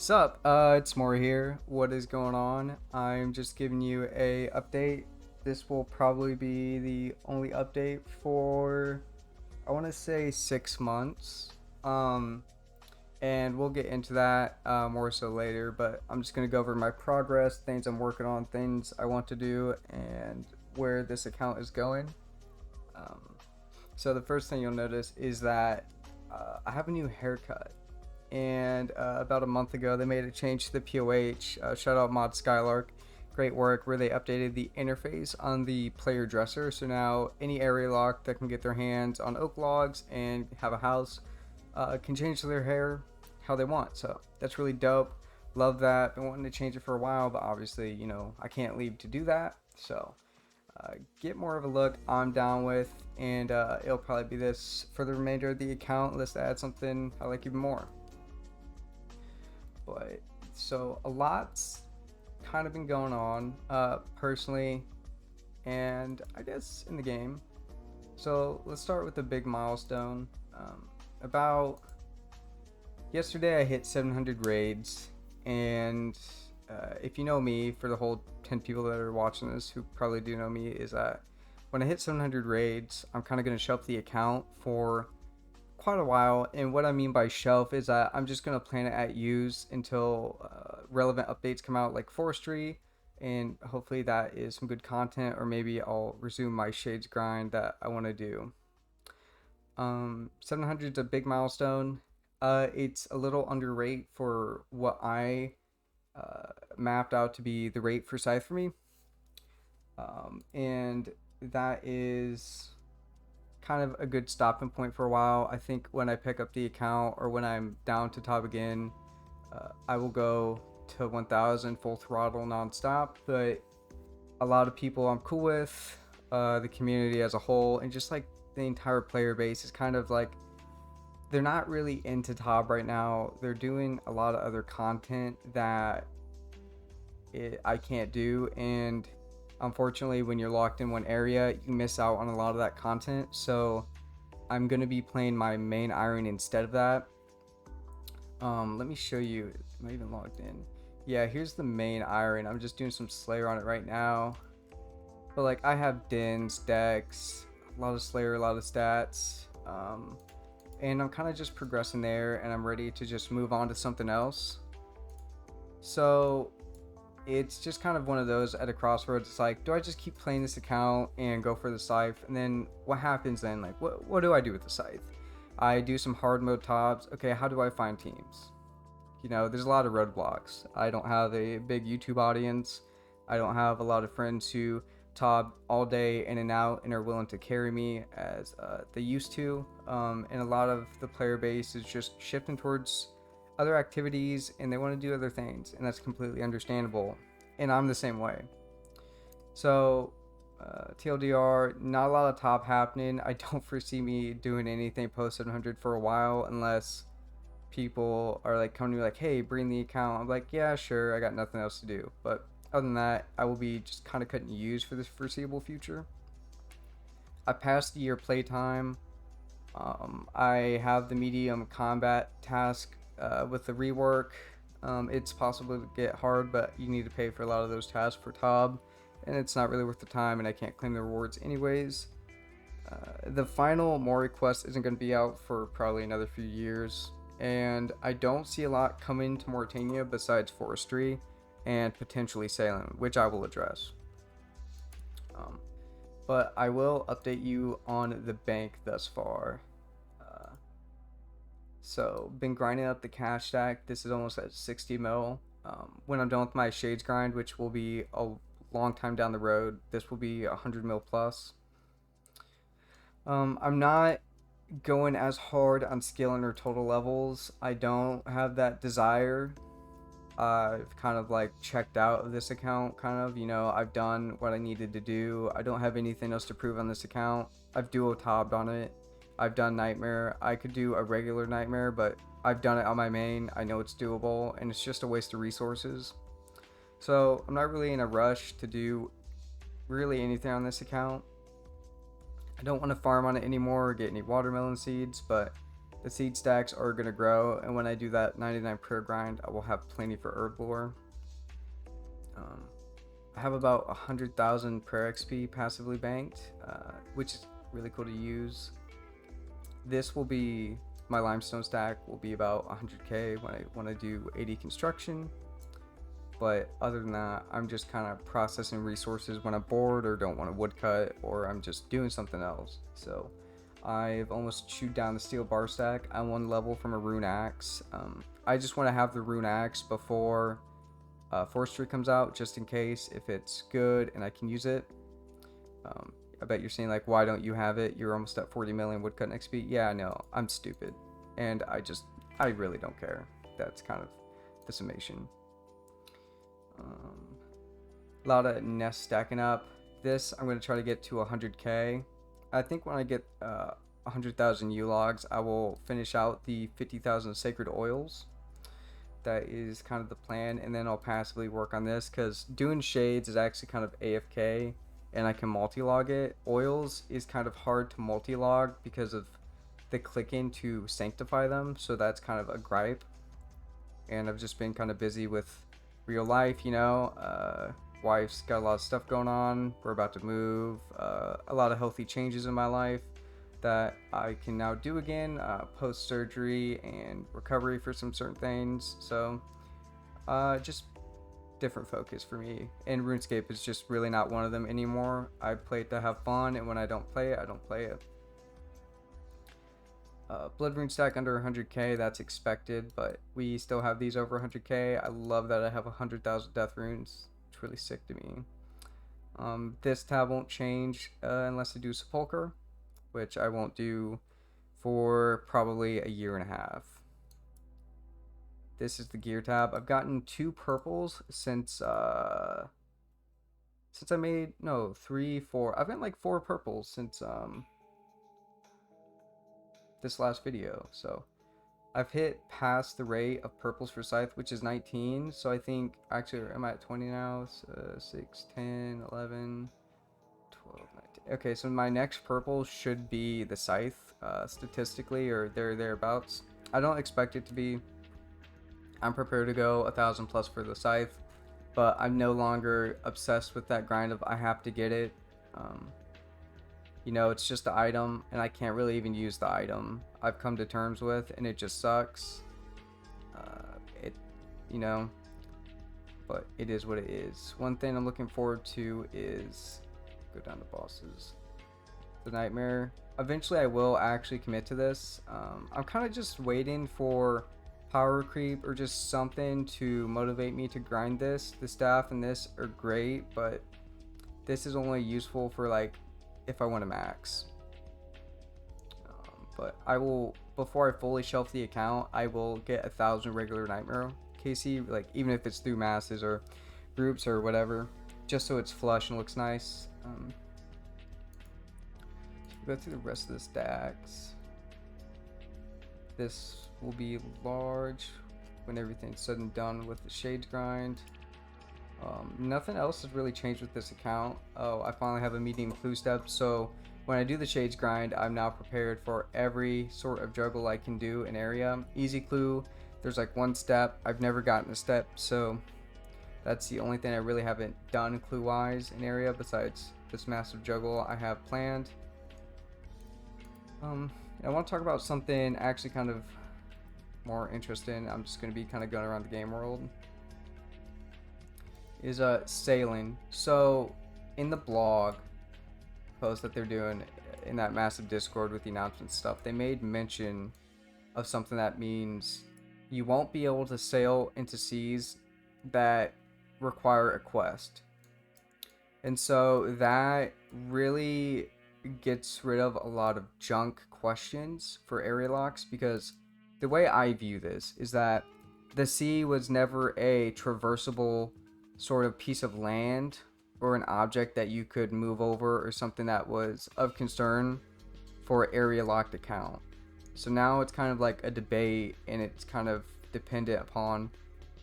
Sup? It's Mory here. What is going on? I'm just giving you a update. This will probably be the only update for I want to say 6 months. Um, and we'll get into that more so later. But I'm just gonna go over my progress, things I'm working on, things I want to do, and where this account is going. Um, so the first thing you'll notice is that I have a new haircut and about a month ago they made a change to the POH. Shout out Mod Skylark, great work, where they updated the interface on the player dresser. So now any area lock that can get their hands on oak logs and have a house can change their hair how they want. So that's really dope. Love that. Been wanting to change it for a while, but obviously, I can't leave to do that. So get more of a look I'm down with, and it'll probably be this for the remainder of the account unless they add something I like even more. But so a lot's kind of been going on personally, and I guess in the game. So let's start with the big milestone. About yesterday I hit 700 raids, and if you know me, for the whole 10 people that are watching this who probably do know me, is that when I hit 700 raids, I'm kind of going to shelf the account for quite a while. And what I mean by shelf is that I'm just going to plan it at use until relevant updates come out, like forestry, and hopefully that is some good content, or maybe I'll resume my shades grind that I want to do. 700 is a big milestone. It's a little under rate for what I mapped out to be the rate for scythe for me, and that is kind of a good stopping point for a while. I think when I pick up the account, or when I'm down to top again, I will go to 1000 full throttle nonstop. But a lot of people I'm cool with, the community as a whole, and just like the entire player base is kind of like, they're not really into top right now. They're doing a lot of other content that I can't do, and unfortunately when you're locked in one area you miss out on a lot of that content. So I'm gonna be playing my main iron instead of that. Let me show you. Am I even logged in? Yeah, here's the main iron. I'm just doing some slayer on it right now, but like I have dens, decks, a lot of slayer, a lot of stats, and I'm kind of just progressing there, and I'm ready to just move on to something else. So it's just kind of one of those at a crossroads. It's like, do I just keep playing this account and go for the scythe? And then what happens then? Like, what do I do with the scythe? I do some hard mode tops. Okay, how do I find teams? There's a lot of roadblocks. I don't have a big YouTube audience. I don't have a lot of friends who top all day in and out and are willing to carry me as they used to. And a lot of the player base is just shifting towards other activities, and they want to do other things, and that's completely understandable, and I'm the same way. So TLDR, not a lot of top happening. I don't foresee me doing anything post 700 for a while, unless people are like coming to me like, hey, bring the account. I'm like, yeah, sure, I got nothing else to do. But other than that, I will be just kind of cutting use for this foreseeable future. I passed the year playtime. I have the medium combat task with the rework. It's possible to get hard, but you need to pay for a lot of those tasks for Tob, and it's not really worth the time, and I can't claim the rewards anyways. The final Mory quest isn't going to be out for probably another few years, and I don't see a lot coming to Morytania besides forestry and potentially sailing, which I will address. But I will update you on the bank thus far. So been grinding up the cash stack. This is almost at 60 mil. When I'm done with my shades grind, which will be a long time down the road, this will be 100 mil plus. I'm not going as hard on scaling or total levels. I don't have that desire. I've kind of like checked out of this account, I've done what I needed to do. I don't have anything else to prove on this account. I've duo tobbed on it. I've done nightmare. I could do a regular nightmare, but I've done it on my main. I know it's doable, and it's just a waste of resources. So I'm not really in a rush to do really anything on this account. I don't want to farm on it anymore or get any watermelon seeds, but the seed stacks are going to grow, and when I do that 99 prayer grind, I will have plenty for herb lore. I have about 100,000 prayer XP passively banked, which is really cool to use. This will be, my limestone stack will be about 100k when I do 80 construction. But other than that, I'm just kind of processing resources when I'm bored or don't want a woodcut, or I'm just doing something else. So I've almost chewed down the steel bar stack. I'm 1 level from a rune axe. I just want to have the rune axe before forestry comes out, just in case, if it's good and I can use it. I bet you're saying, like, why don't you have it? You're almost at 40 million woodcut XP. Yeah, I know, I'm stupid, and I really don't care. That's kind of the summation. A lot of nests stacking up. This I'm going to try to get to 100k. I think when I get 100,000 U-logs, I will finish out the 50,000 sacred oils. That is kind of the plan, and then I'll passively work on this, because doing shades is actually kind of AFK, and I can multi-log it. Oils is kind of hard to multi-log because of the clicking to sanctify them, so that's kind of a gripe. And I've just been kind of busy with real life, you know. Wife's got a lot of stuff going on. We're about to move. A lot of healthy changes in my life that I can now do again, post surgery and recovery for some certain things. So just different focus for me, and RuneScape is just really not one of them anymore. I play it to have fun, and when I don't play it, I don't play it. Blood rune stack under 100k, that's expected, but we still have these over 100k. I love that I have 100,000 death runes. It's really sick to me. This tab won't change unless I do sepulcher, which I won't do for probably a year and a half. This is the gear tab. I've gotten 2 purples since I made, no, 3, 4. I've gotten like 4 purples since this last video. So I've hit past the rate of purples for scythe, which is 19. So I think, actually, am I at 20 now? 6, 10, 11, 12, 19. Okay, so my next purple should be the scythe, statistically, or thereabouts. I don't expect it to be. I'm prepared to go 1,000 plus for the scythe, but I'm no longer obsessed with that grind of I have to get it. You know, it's just an item, and I can't really even use the item I've come to terms with, and it just sucks. You know, but it is what it is. One thing I'm looking forward to is go down to bosses. The nightmare. Eventually, I will actually commit to this. I'm kind of just waiting for power creep or just something to motivate me to grind this. The staff and this are great, but this is only useful for, like, if I want to max. But I will, before I fully shelf the account, I will get 1,000 regular nightmare KC, like, even if it's through masses or groups or whatever, just so it's flush and looks nice. Go through the rest of the stacks. This will be large when everything's said and done with the shades grind. Nothing else has really changed with this account. Oh, I finally have a medium clue step, so when I do the shades grind, I'm now prepared for every sort of juggle I can do in area. Easy clue, there's like 1 step. I've never gotten a step, so that's the only thing I really haven't done clue wise in area besides this massive juggle I have planned. I want to talk about something actually kind of more interesting. I'm just going to be kind of going around the game world. Is sailing. So in the blog post that they're doing in that massive Discord with the announcement stuff, they made mention of something that means you won't be able to sail into seas that require a quest. And so that really gets rid of a lot of junk questions for area locks, because the way I view this is that the sea was never a traversable sort of piece of land or an object that you could move over or something that was of concern for area locked account. So now it's kind of like a debate, and it's kind of dependent upon,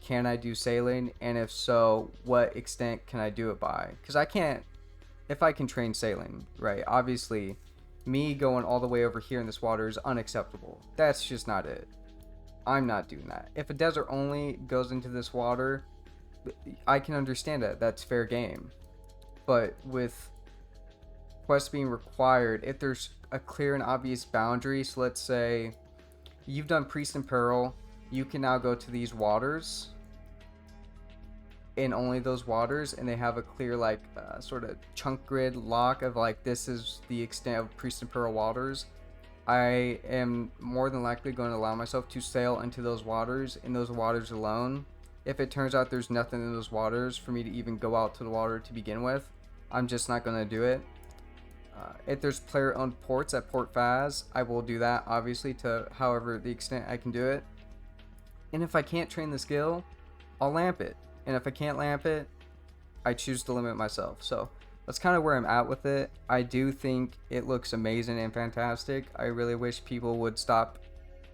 can I do sailing, and if so, what extent can I do it by? Because I can't, if I can train sailing, right, obviously Me going all the way over here in this water is unacceptable. That's just not it. I'm not doing that. If a desert only goes into this water, I can understand that. That's fair game. But with quests being required, if there's a clear and obvious boundary, so let's say you've done Priest in Peril, you can now go to these waters, in only those waters, and they have a clear like sort of chunk grid lock of like, this is the extent of Priest in Peril waters. I am more than likely going to allow myself to sail into those waters, in those waters alone. If it turns out there's nothing in those waters for me to even go out to the water to begin with, I'm just not going to do it. If there's player owned ports at Port Faz, I will do that, obviously, to however the extent I can do it. And if I can't train the skill, I'll lamp it. And if I can't lamp it, I choose to limit myself. So that's kind of where I'm at with it. I do think it looks amazing and fantastic. I really wish people would stop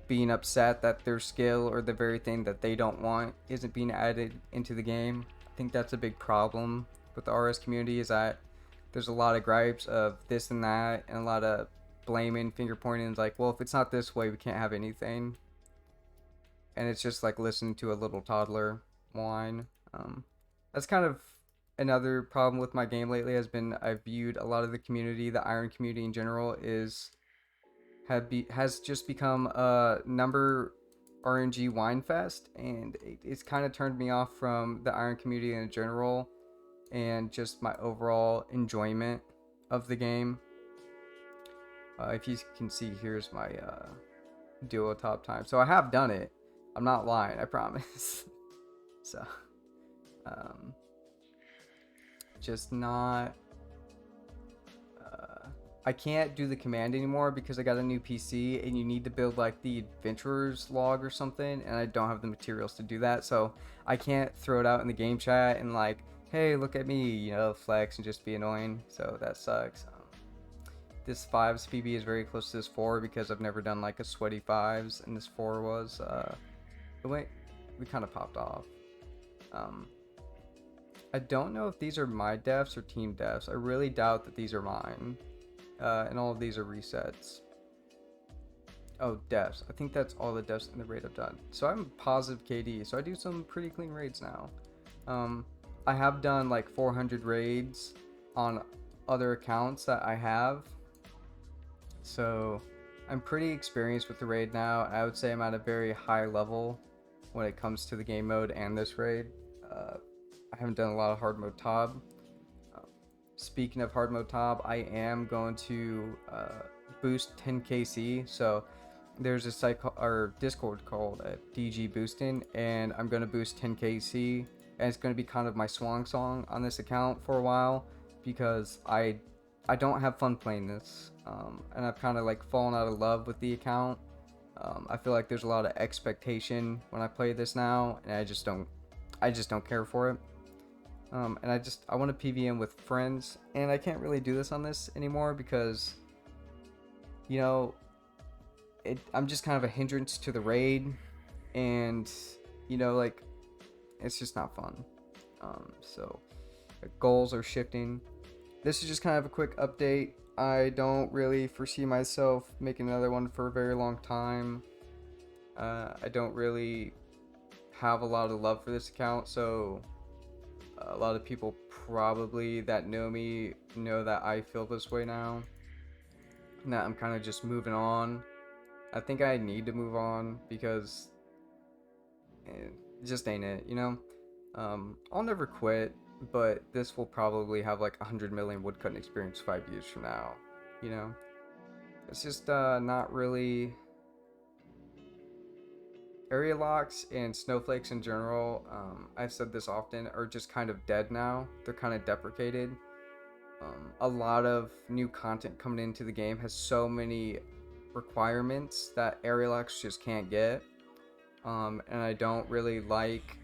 being upset that their skill or the very thing that they don't want isn't being added into the game. I think that's a big problem with the RS community, is that there's a lot of gripes of this and that, and a lot of blaming, finger pointing. It's like, well, if it's not this way, we can't have anything. And it's just like listening to a little toddler whine. That's kind of another problem with my game lately, has been I've viewed a lot of the community, the Iron community in general, has just become a number RNG whine fest, and it's kind of turned me off from the Iron community in general, and just my overall enjoyment of the game. If you can see, here's my duo top time. So I have done it. I'm not lying, I promise. So, just not. I can't do the command anymore because I got a new PC, and you need to build like the adventurer's log or something, and I don't have the materials to do that. So I can't throw it out in the game chat and like, hey, look at me, you know, flex and just be annoying. So that sucks. This 5's PB is very close to this 4 because I've never done like a sweaty 5's, and this 4 was we kind of popped off. I don't know if these are my deaths or team deaths. I really doubt that these are mine. And all of these are resets. Oh, deaths. I think that's all the deaths in the raid I've done. So I'm positive KD, so I do some pretty clean raids now. I have done like 400 raids on other accounts that I have. So I'm pretty experienced with the raid now. I would say I'm at a very high level when it comes to the game mode and this raid. I haven't done a lot of hard mode TOB. Speaking of hard mode TOB, I am going to boost 10kc. So there's a site or Discord called DG Boosting, and I'm going to boost 10kc, and it's going to be kind of my swan song on this account for a while, because I don't have fun playing this, and I've kind of like fallen out of love with the account. I feel like there's a lot of expectation when I play this now, and I just don't care for it. And I want to PVM with friends, and I can't really do this on this anymore because, you know, I'm just kind of a hindrance to the raid, and, you know, like, it's just not fun. So goals are shifting. This is just kind of a quick update. I don't really foresee myself making another one for a very long time. I don't really have a lot of love for this account, so a lot of people probably that know me know that I feel this way now, and that I'm kind of just moving on. I think I need to move on because it just ain't it, you know? I'll never quit, but this will probably have like 100 million woodcutting experience 5 years from now, you know? It's just not really. Area locks and snowflakes in general, I've said this often, are just kind of dead now. They're kind of deprecated. A lot of new content coming into the game has so many requirements that area locks just can't get. And I don't really like.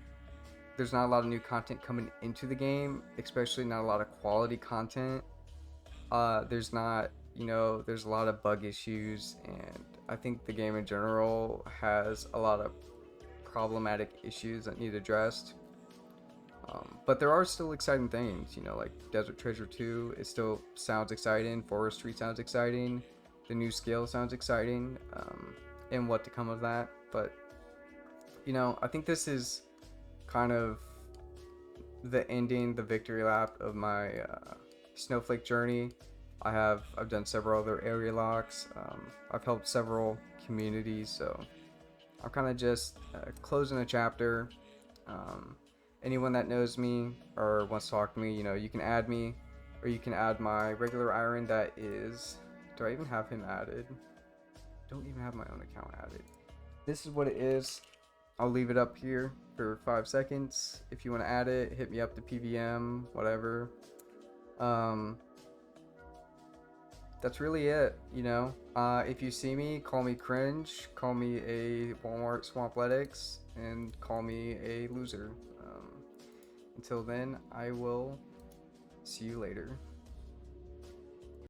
There's not a lot of new content coming into the game, especially not a lot of quality content. There's not, you know, there's a lot of bug issues, and I think the game in general has a lot of problematic issues that need addressed. But there are still exciting things, you know, like Desert Treasure 2, it still sounds exciting, Forestry sounds exciting. the new scale sounds exciting, and what to come of that. But you know, I think this is kind of the ending, the victory lap of my snowflake journey. I've done several other area locks. I've helped several communities, so I'm kind of just closing a chapter. Um, Anyone that knows me or wants to talk to me, you know, you can add me, or you can add my regular iron. That is, do I even have him added? Don't even have my own account added. This is what it is. I'll leave it up here for 5 seconds. If you want to add it, hit me up to PVM, whatever. That's really it, you know. If you see me, call me cringe, call me a Walmart Swampletics, and call me a loser. Until then, I will see you later.